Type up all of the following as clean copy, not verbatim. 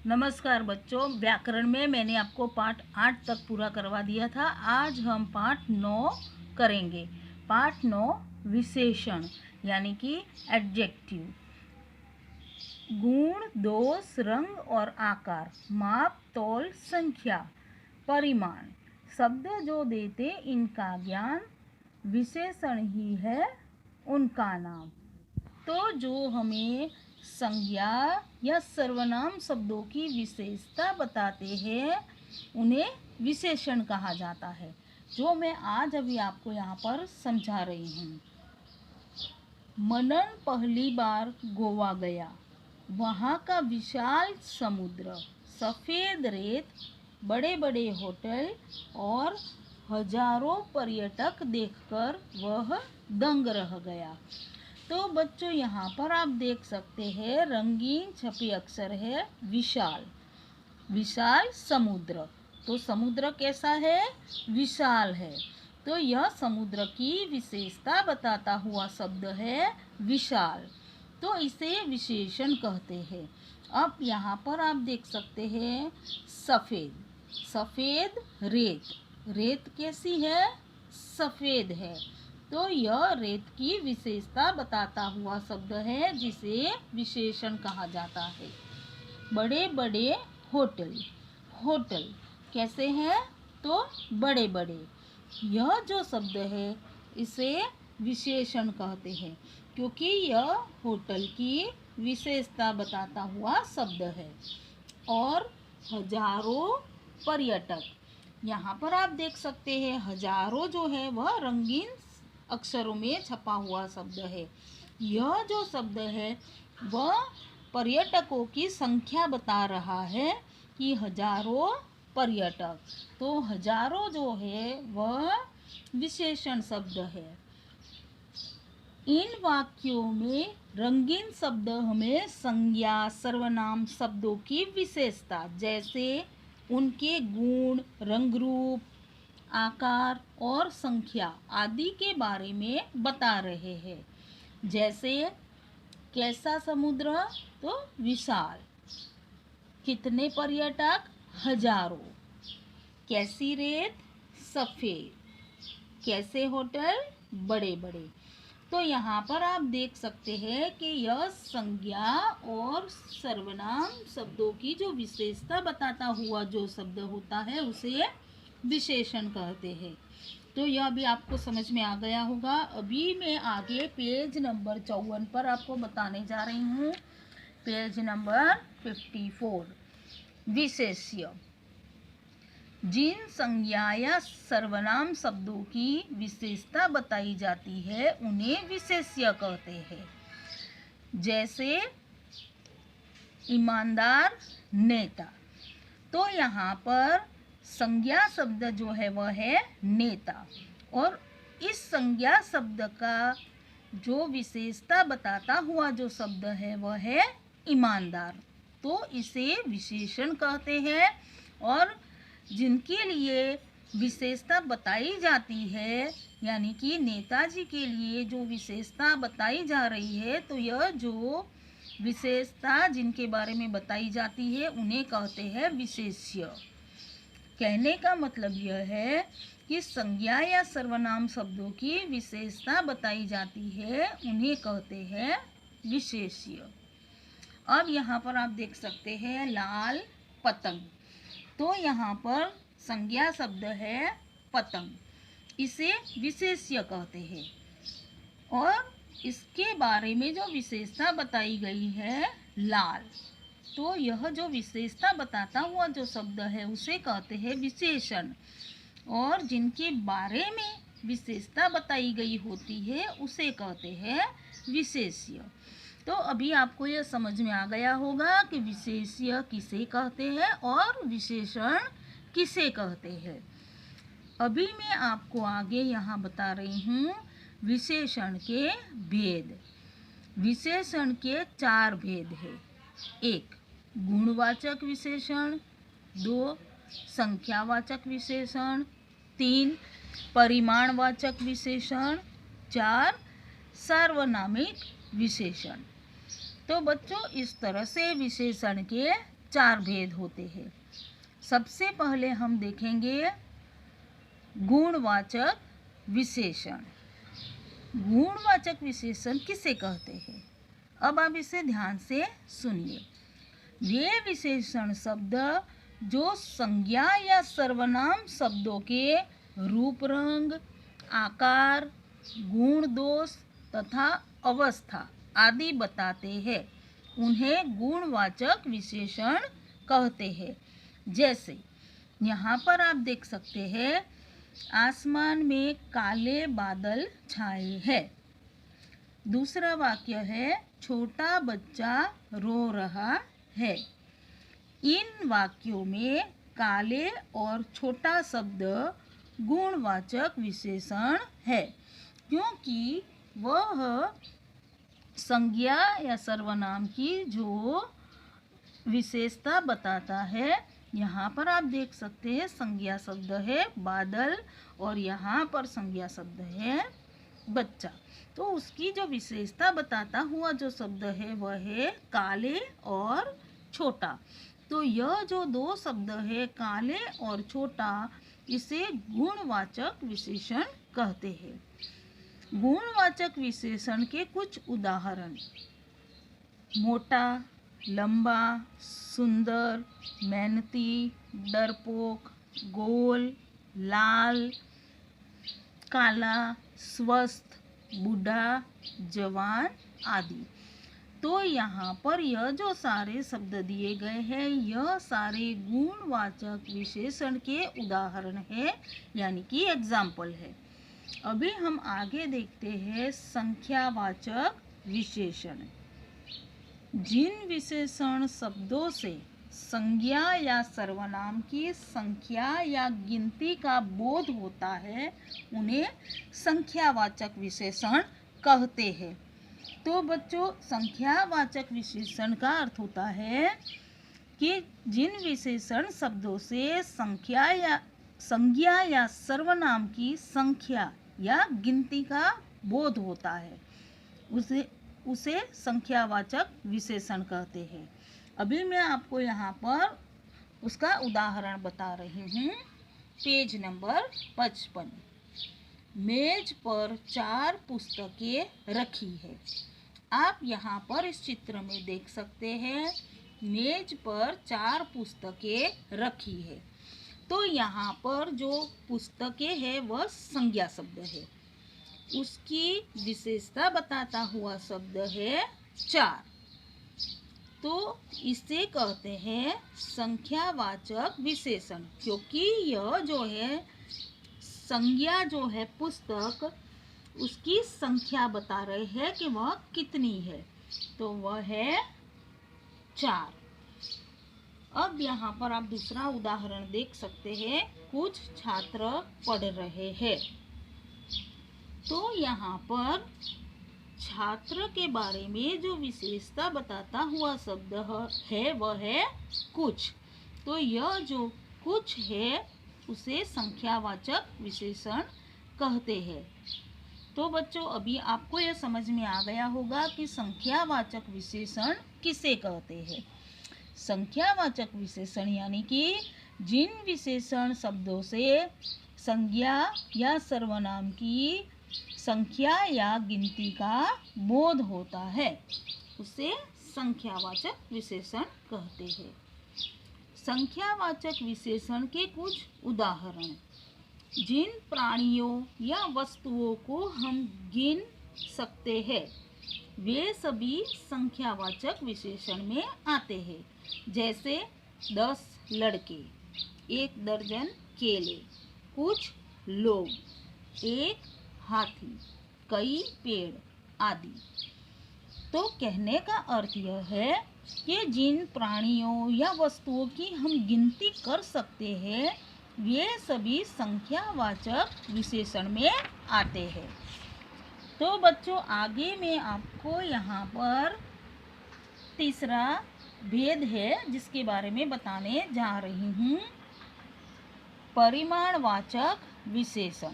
नमस्कार बच्चों, व्याकरण में मैंने आपको पाठ 8 तक पूरा करवा दिया था। आज हम पाठ 9 करेंगे। पाठ 9 विशेषण यानी कि एडजेक्टिव। गुण, दोष, रंग और आकार, माप, तौल, संख्या, परिमाण, शब्द जो देते इनका ज्ञान, विशेषण ही है उनका नाम। तो जो हमें संज्ञा या सर्वनाम शब्दों की विशेषता बताते हैं उन्हें विशेषण कहा जाता है, जो मैं आज अभी आपको यहाँ पर समझा रही हूँ। मनन पहली बार गोवा गया। वहाँ का विशाल समुद्र, सफ़ेद रेत, बड़े बड़े होटल और हजारों पर्यटक देखकर वह दंग रह गया। तो बच्चों यहाँ पर आप देख सकते हैं रंगीन छपे अक्षर है विशाल। विशाल समुद्र, तो समुद्र कैसा है? विशाल है। तो यह समुद्र की विशेषता बताता हुआ शब्द है विशाल, तो इसे विशेषण कहते हैं। अब यहाँ पर आप देख सकते हैं सफ़ेद, सफ़ेद रेत, रेत कैसी है? सफ़ेद है। तो यह रेत की विशेषता बताता हुआ शब्द है जिसे विशेषण कहा जाता है। बड़े बड़े होटल, होटल कैसे हैं? तो बड़े बड़े। यह जो शब्द है इसे विशेषण कहते हैं क्योंकि यह होटल की विशेषता बताता हुआ शब्द है। और हजारों पर्यटक, यहाँ पर आप देख सकते हैं हजारों जो है वह रंगीन अक्षरों में छपा हुआ शब्द है। यह जो शब्द है वह पर्यटकों की संख्या बता रहा है कि हजारों पर्यटक, तो हजारों जो है वह विशेषण शब्द है। इन वाक्यों में रंगीन शब्द हमें संज्ञा सर्वनाम शब्दों की विशेषता जैसे उनके गुण, रंग रूप, आकार और संख्या आदि के बारे में बता रहे हैं। जैसे कैसा समुद्र? तो विशाल। कितने पर्यटक? हजारों। कैसी रेत? सफ़ेद। कैसे होटल? बड़े बड़े। तो यहाँ पर आप देख सकते हैं कि यह संज्ञा और सर्वनाम शब्दों की जो विशेषता बताता हुआ जो शब्द होता है उसे विशेषण कहते हैं। तो यह भी आपको समझ में आ गया होगा। अभी मैं आगे पेज नंबर 54 पर आपको बताने जा रही हूँ। पेज नंबर 54, विशेष्य। जिन संज्ञा या सर्वनाम शब्दों की विशेषता बताई जाती है उन्हें विशेष्य कहते हैं। जैसे ईमानदार, नेता। तो यहाँ पर संज्ञा शब्द जो है वह है नेता, और इस संज्ञा शब्द का जो विशेषता बताता हुआ जो शब्द है वह है ईमानदार, तो इसे विशेषण कहते हैं। और जिनके लिए विशेषता बताई जाती है यानी कि नेताजी के लिए जो विशेषता बताई जा रही है, तो यह जो विशेषता जिनके बारे में बताई जाती है उन्हें कहते हैं विशेष्य। कहने का मतलब यह है कि संज्ञा या सर्वनाम शब्दों की विशेषता बताई जाती है उन्हें कहते हैं विशेष्य। अब यहाँ पर आप देख सकते हैं लाल पतंग, तो यहाँ पर संज्ञा शब्द है पतंग, इसे विशेष्य कहते हैं। और इसके बारे में जो विशेषता बताई गई है लाल, तो यह जो विशेषता बताता हुआ जो शब्द है उसे कहते हैं विशेषण। और जिनके बारे में विशेषता बताई गई होती है उसे कहते हैं विशेष्य। तो अभी आपको यह समझ में आ गया होगा कि विशेष्य किसे कहते हैं और विशेषण किसे कहते हैं। अभी मैं आपको आगे यहाँ बता रही हूँ विशेषण के भेद। विशेषण के 4 भेद हैं। 1 गुणवाचक विशेषण, 2 संख्यावाचक विशेषण, 3 परिमाणवाचक विशेषण, 4 सार्वनामिक विशेषण। तो बच्चों इस तरह से विशेषण के चार भेद होते हैं। सबसे पहले हम देखेंगे गुणवाचक विशेषण। गुणवाचक विशेषण किसे कहते हैं? अब आप इसे ध्यान से सुनिए। वे विशेषण शब्द जो संज्ञा या सर्वनाम शब्दों के रूप, रंग, आकार, गुण, दोष तथा अवस्था आदि बताते हैं, उन्हें गुणवाचक विशेषण कहते हैं। जैसे यहाँ पर आप देख सकते हैं, आसमान में काले बादल छाए हैं। दूसरा वाक्य है, छोटा बच्चा रो रहा है। इन वाक्यों में काले और छोटा शब्द गुणवाचक विशेषण है, क्योंकि वह संज्ञा या सर्वनाम की जो विशेषता बताता है। यहाँ पर आप देख सकते हैं संज्ञा शब्द है बादल और यहाँ पर संज्ञा शब्द है बच्चा, तो उसकी जो विशेषता बताता हुआ जो शब्द है वह है काले और छोटा। तो यह जो दो शब्द है काले और छोटा, इसे गुणवाचक विशेषण कहते हैं। गुणवाचक विशेषण के कुछ उदाहरण: मोटा, लंबा, सुंदर, मेहनती, डरपोक, गोल, लाल, काला, स्वस्थ, बूढ़ा, जवान आदि। तो यहाँ पर यह जो सारे शब्द दिए गए हैं, यह सारे गुणवाचक विशेषण के उदाहरण है, यानी कि एग्जाम्पल है। अभी हम आगे देखते हैं संख्यावाचक विशेषण। जिन विशेषण शब्दों से संज्ञा या सर्वनाम की संख्या या गिनती का बोध होता है, उन्हें संख्यावाचक विशेषण कहते हैं। तो बच्चों, संख्यावाचक विशेषण का अर्थ होता है कि जिन विशेषण शब्दों से संज्ञा या सर्वनाम की संख्या या गिनती का बोध होता है, उसे संख्यावाचक विशेषण कहते हैं। अभी मैं आपको यहाँ पर उसका उदाहरण बता रही हूँ। Page number 55। मेज पर 4 पुस्तकें रखी है। आप यहाँ पर इस चित्र में देख सकते हैं, मेज पर 4 पुस्तकें रखी है। तो यहाँ पर जो पुस्तकें है वह संज्ञा शब्द है, उसकी विशेषता बताता हुआ शब्द है 4। तो इसे कहते हैं संख्यावाचक विशेषण, क्योंकि यह जो है संज्ञा जो है पुस्तक, उसकी संख्या बता रहे हैं कि वह कितनी है, तो वह है 4। अब यहाँ पर आप दूसरा उदाहरण देख सकते हैं। कुछ छात्र पढ़ रहे हैं। तो यहाँ पर छात्र के बारे में जो विशेषता बताता हुआ शब्द है वह है कुछ। तो यह जो कुछ है उसे संख्यावाचक विशेषण कहते हैं। तो बच्चों, अभी आपको यह समझ में आ गया होगा कि संख्यावाचक विशेषण किसे कहते हैं। संख्यावाचक विशेषण यानी कि जिन विशेषण शब्दों से संज्ञा या सर्वनाम की संख्या या गिनती का बोध होता है, उसे संख्यावाचक विशेषण कहते हैं। संख्यावाचक विशेषण के कुछ उदाहरण: जिन प्राणियों या वस्तुओं को हम गिन सकते हैं, वे सभी संख्यावाचक विशेषण में आते हैं। जैसे 10 लड़के, 1 दर्जन केले, कुछ लोग, 1 हाथी, कई पेड़ आदि। तो कहने का अर्थ यह है कि जिन प्राणियों या वस्तुओं की हम गिनती कर सकते हैं, वे सभी संख्यावाचक विशेषण में आते हैं। तो बच्चों, आगे मैं आपको यहाँ पर तीसरा भेद है जिसके बारे में बताने जा रही हूँ। परिमाणवाचक विशेषण।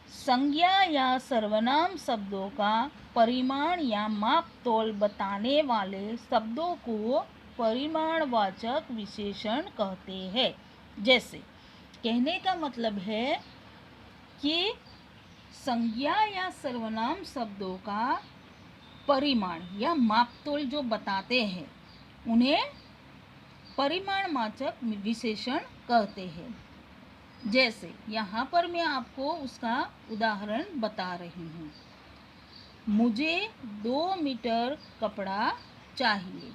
संज्ञा या सर्वनाम शब्दों का परिमाण या माप तोल बताने वाले शब्दों को परिमाणवाचक विशेषण कहते हैं। जैसे कहने का मतलब है कि संज्ञा या सर्वनाम शब्दों का परिमाण या मापतोल जो बताते हैं उन्हें परिमाणवाचक विशेषण कहते हैं। जैसे यहाँ पर मैं आपको उसका उदाहरण बता रही हूँ। मुझे 2 मीटर कपड़ा चाहिए।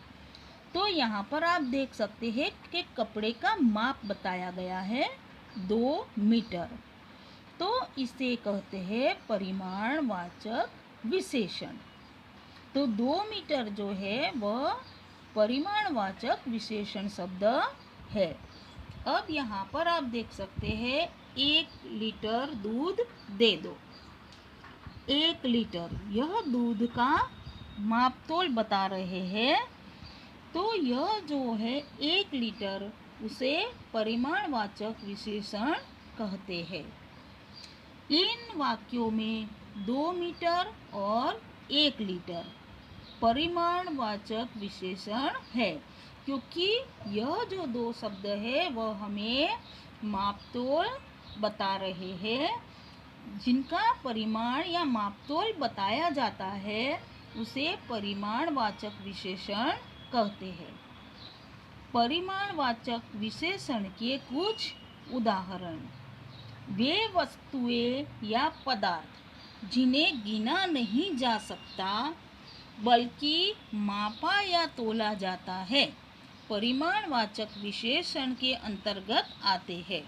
तो यहाँ पर आप देख सकते हैं कि कपड़े का माप बताया गया है 2 मीटर। तो इसे कहते हैं परिमाणवाचक विशेषण। तो 2 मीटर जो है वह परिमाणवाचक विशेषण शब्द है। अब यहाँ पर आप देख सकते हैं 1 लीटर दूध दे दो। 1 लीटर यह दूध का मापतोल बता रहे हैं। तो यह जो है 1 लीटर उसे परिमाणवाचक विशेषण कहते हैं। इन वाक्यों में 2 मीटर और 1 लीटर परिमाणवाचक विशेषण है, क्योंकि यह जो 2 शब्द है वह हमें मापतोल बता रहे हैं। जिनका परिमाण या मापतोल बताया जाता है उसे परिमाणवाचक विशेषण कहते हैं। परिमाणवाचक विशेषण के कुछ उदाहरण: वे वस्तुएं या पदार्थ जिन्हें गिना नहीं जा सकता बल्कि मापा या तोला जाता है, परिमाणवाचक विशेषण के अंतर्गत आते हैं।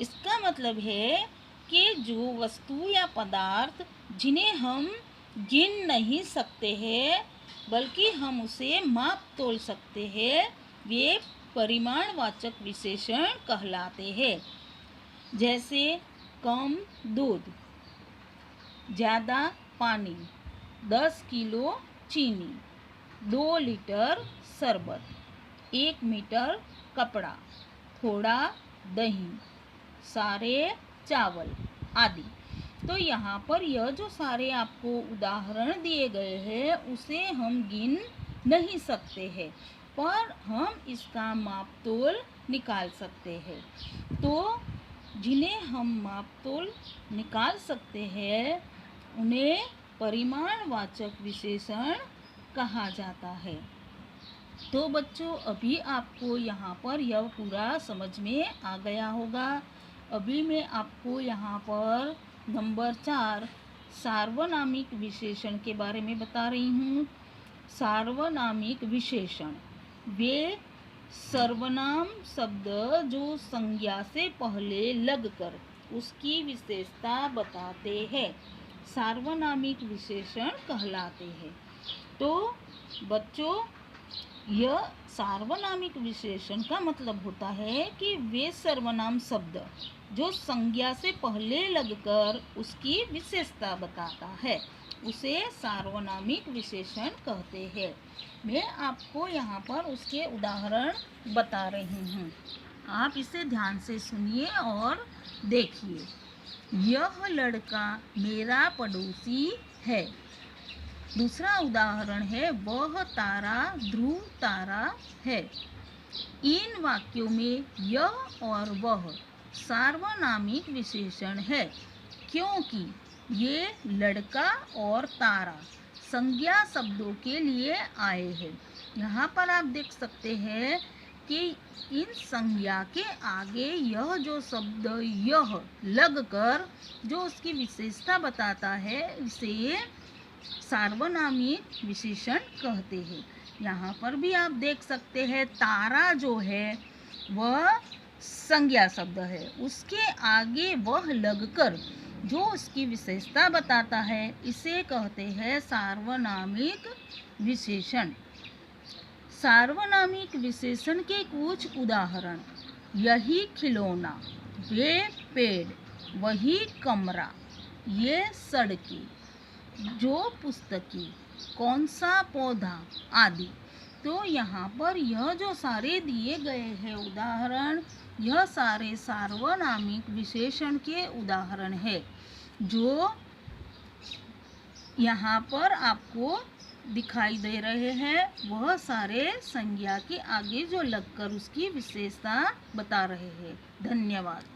इसका मतलब है कि जो वस्तु या पदार्थ जिन्हें हम गिन नहीं सकते हैं बल्कि हम उसे माप तोल सकते हैं, वे परिमाणवाचक विशेषण कहलाते हैं। जैसे कम दूध, ज़्यादा पानी, 10 किलो चीनी, 2 लीटर शरबत, 1 मीटर कपड़ा, थोड़ा दही, सारे चावल आदि। तो यहाँ पर यह जो सारे आपको उदाहरण दिए गए हैं उसे हम गिन नहीं सकते हैं, पर हम इसका मापतोल निकाल सकते हैं। तो जिन्हें हम मापतोल निकाल सकते हैं उन्हें परिमाणवाचक विशेषण कहा जाता है। तो बच्चों, अभी आपको यहाँ पर यह पूरा समझ में आ गया होगा। अभी मैं आपको यहाँ पर नंबर 4 सार्वनामिक विशेषण के बारे में बता रही हूँ। सार्वनामिक विशेषण वे सर्वनाम शब्द जो संज्ञा से पहले लगकर उसकी विशेषता बताते हैं, सार्वनामिक विशेषण कहलाते हैं। तो बच्चों, यह सार्वनामिक विशेषण का मतलब होता है कि वे सर्वनाम शब्द जो संज्ञा से पहले लगकर उसकी विशेषता बताता है उसे सार्वनामिक विशेषण कहते हैं। मैं आपको यहाँ पर उसके उदाहरण बता रही हूँ, आप इसे ध्यान से सुनिए और देखिए। यह लड़का मेरा पड़ोसी है। दूसरा उदाहरण है वह तारा ध्रुव तारा है। इन वाक्यों में यह और वह सार्वनामिक विशेषण है, क्योंकि ये लड़का और तारा संज्ञा शब्दों के लिए आए हैं। यहाँ पर आप देख सकते हैं कि इन संज्ञा के आगे यह जो शब्द यह लगकर जो उसकी विशेषता बताता है इसे सार्वनामिक विशेषण कहते हैं। यहाँ पर भी आप देख सकते हैं तारा जो है वह संज्ञा शब्द है, उसके आगे वह लगकर जो उसकी विशेषता बताता है इसे कहते हैं सार्वनामिक विशेषण। सार्वनामिक विशेषण के कुछ उदाहरण: यही खिलौना, ये पेड़, वही कमरा, ये सड़कें, जो पुस्तकें, कौन सा पौधा आदि। तो यहाँ पर यह जो सारे दिए गए हैं उदाहरण, यह सारे सार्वनामिक विशेषण के उदाहरण है जो यहाँ पर आपको दिखाई दे रहे हैं वह सारे संज्ञा के आगे जो लगकर उसकी विशेषता बता रहे हैं। धन्यवाद।